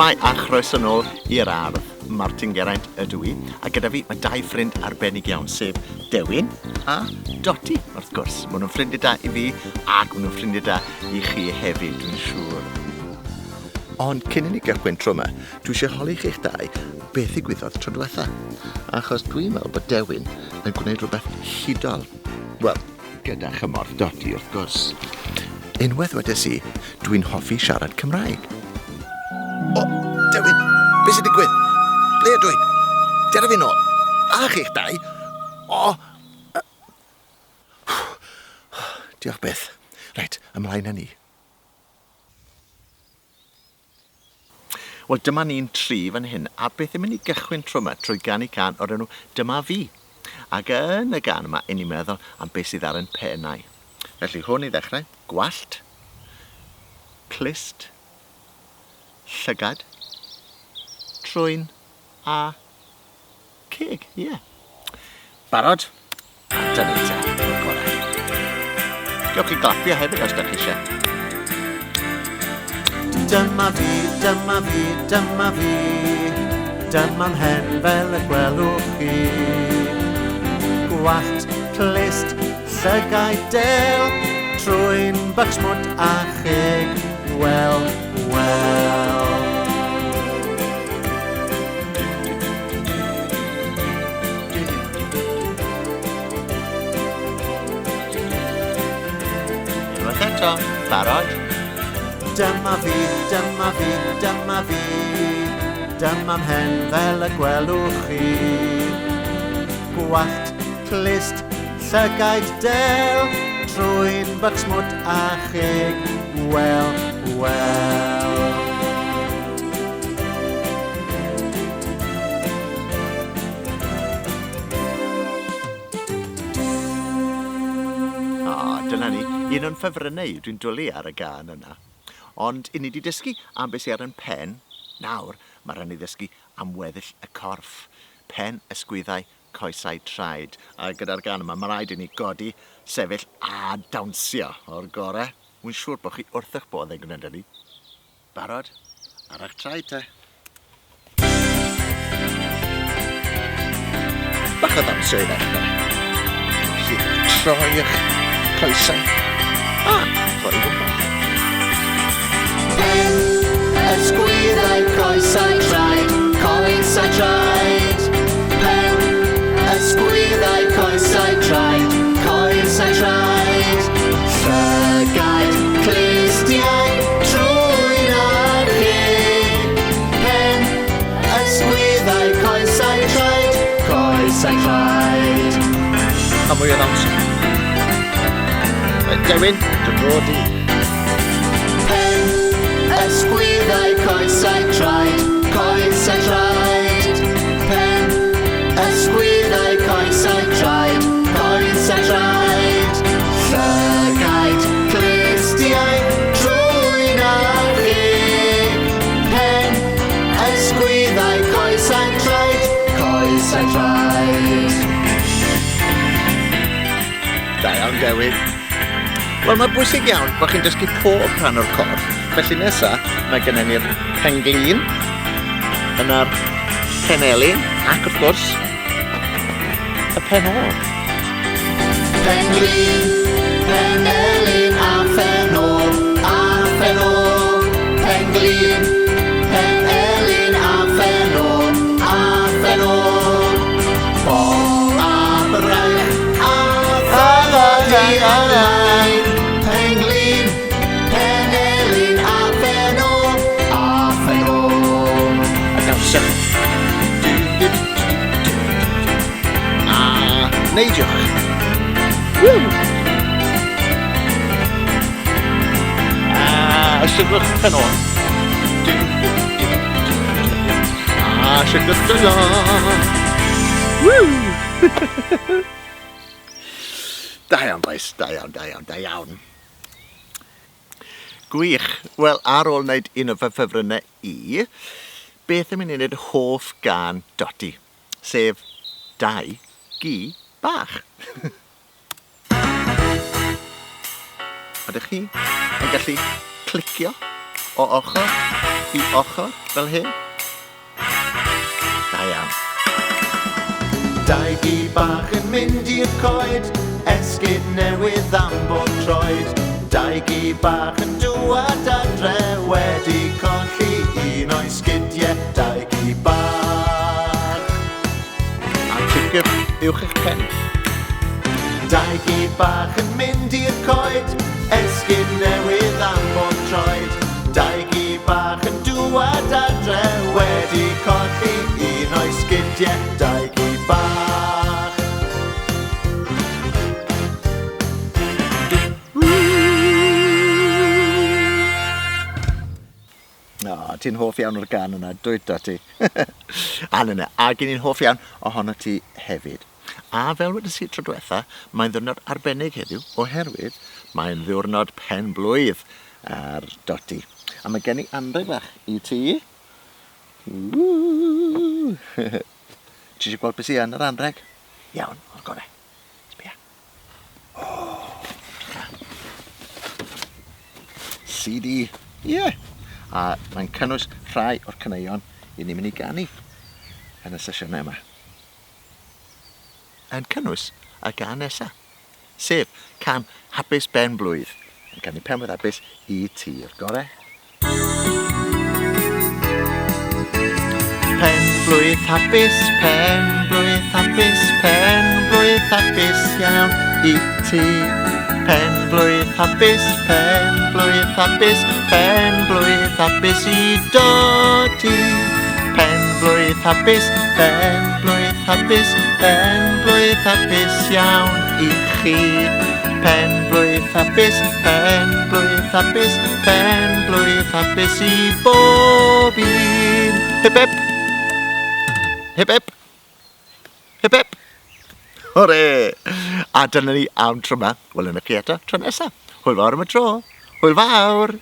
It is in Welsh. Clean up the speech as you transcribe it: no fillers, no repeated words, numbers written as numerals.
Shwmai a chroeso nôl i'r ardd. Martyn Geraint ydw I, a gyda fi mae dau ffrind arbennig iawn, sef Dewin a Doti, wrth gwrs. Maen nhw'n ffrindiau da I fi ac maen nhw'n ffrindiau da I chi hefyd, dwi'n siŵr. Ond cyn I ni gychwyn tro yma, dwi eisiau holi chi'ch dau beth ddigwyddodd tro diwetha. Achos dwi'n meddwl bod Dewin yn gwneud rhywbeth hudol. Wel, gyda chymorth Doti wrth gwrs. Unwaith wedes I, dwi'n hoffi siarad Cymraeg. O, Dewin, beth sy'n digwydd? Ble ydw I? Dera fi nôl. A chi'ch dau? O! Diolch beth. Reit, ymlaen â ni. Wel, dyma ni'n tri fan hyn, a beth yn mynd I gychwyn tro yma trwy ganu can o'r enw Dyma fi. Ac yn y gan yma, I ni'n meddwl am beth sydd ar yn pennau. Felly hwn I ddechrau, gwallt, clust, llygad, trwyn a ceg, ie. Barod? Dyna te, o'r gorau. Gewch chi glapio hefyd os da chi eisiau. Dyma fi, dyma fi, dyma fi, dyma'n hen fel y gwelwch chi. Gwallt, clust, llygau del, trwyn bycsmwd a cheg, wel, wel. Unwaith eto, barod? Dyma fi, dyma fi, dyma fi, dyma'n hen fel y gwelwch chi. Gwallt, clust, llygad del, trwyn bycsmwd a cheg, wel, wel. Dyna ni, un o'n ffefrynnau dwi'n dwlu ar y gan yna. Ond I ni wedi dysgu am beth sydd ar yn pen, nawr mae rhaid ni ddysgu am weddill y corff. Pen, ysgwyddau, coesau, traed. A gyda'r gan yma, mae rhaid I ni godi, sefyll a dawnsio o'r gorau. Wy'n siŵr bod chi wrth eich bodd yn gwneud hynny. Barod? Ar eich traed te. Bach o ddawnsio I ddechrau. Felly, troi eich coesau. Troi gwmpa. Pen, ysgwyddau, coesau, traed, coesau, traed. Pen, ysgwyddau, coesau, traed, coesau, traed. Llygad, clustiau, trwyn a cheg. Pen, ysgwyddau, coesau, traed, coesau, traed. A mwy o ddawnsio. Dewin, dy dro di. Ysgwyddau, coesau, traed, coesau, traed. Pen, ysgwyddau, coesau, traed, coesau, traed. Llygad, clustiau, trwyn a cheg. Pen, ysgwyddau, coesau, traed, coesau, traed. Da iawn, Dewin. Wel, mae bwysig iawn bod chi'n dysgu pob rhan o'r corff. Felly nesaf, mae gennym ni'r penglin, yna'r penelin, ac wrth gwrs, y penol. Penglin, penelin a phenol, a phenol. Penglin, penelin a phenol, a phenol. Bol a braich a phenol I ymlaen. Penglin, penelin a phenol, a phenol. A dawnsio. A neidiwch. Woo! A siglwch penol. A siglwch penol. Woo! Da iawn, boys. Da iawn, da iawn, da iawn. Gwych. Wel, ar ôl wneud un o fy ffefrynnau I, beth yn mynd I wneud hoff gan Doti, sef dau gi bach. Ydych chi yn gallu clicio o ochr i ochr fel hyn. Da iawn. Dau gi bach yn mynd i'r coed, esgid newydd am bob troed. Dau gi bach yn dŵad adre, wedi colli un o'i sgidiau. Dau gi bach. A ticr uwch eich pen. Dau gi bach yn mynd i'r coed, esgid newydd am bob troed. Dau gi bach yn dŵad adre, wedi colli un o'i sgidiau. Dau gi bach. O, ti'n hoff iawn o'r gan yna, dweud Doti. A yna, a gen i'n hoff iawn ohono ti hefyd. A fel wedys i tro diwetha, mae'n ddiwrnod arbennig heddiw, oherwydd mae'n ddiwrnod pen blwydd ar Doti. A mae gen i anrheg bach i ti. Ti eisiau gweld beth sy'n yr anrheg? Iawn, o'r gorau. Sbia. CD. Ie. A mae'n cynnwys rhai o'r caneuon i ni'n mynd i ganu yn y sesiynau yma. Yn cynnwys y gan nesaf, sef can hapus ben blwydd. Yn canu penwydd hapus i ti o'r gorau. Pen blwydd hapus, pen blwydd hapus, pen blwydd hapus iawn i ti. Pen blwydd hapus, pen blwydd hapus, pen blwydd hapus i Doti. Pen blwydd hapus, pen blwydd hapus, pen blwydd hapus iawn i chi. Pen blwydd hapus, pen blwydd hapus, pen blwydd hapus i bob un. Hip hip! Hip hip! Hip hip! Hore! A dyna ni am tro yma. Wel, yna chi eto tro nesaf. Hwyl fawr am y tro. Hwyl fawr!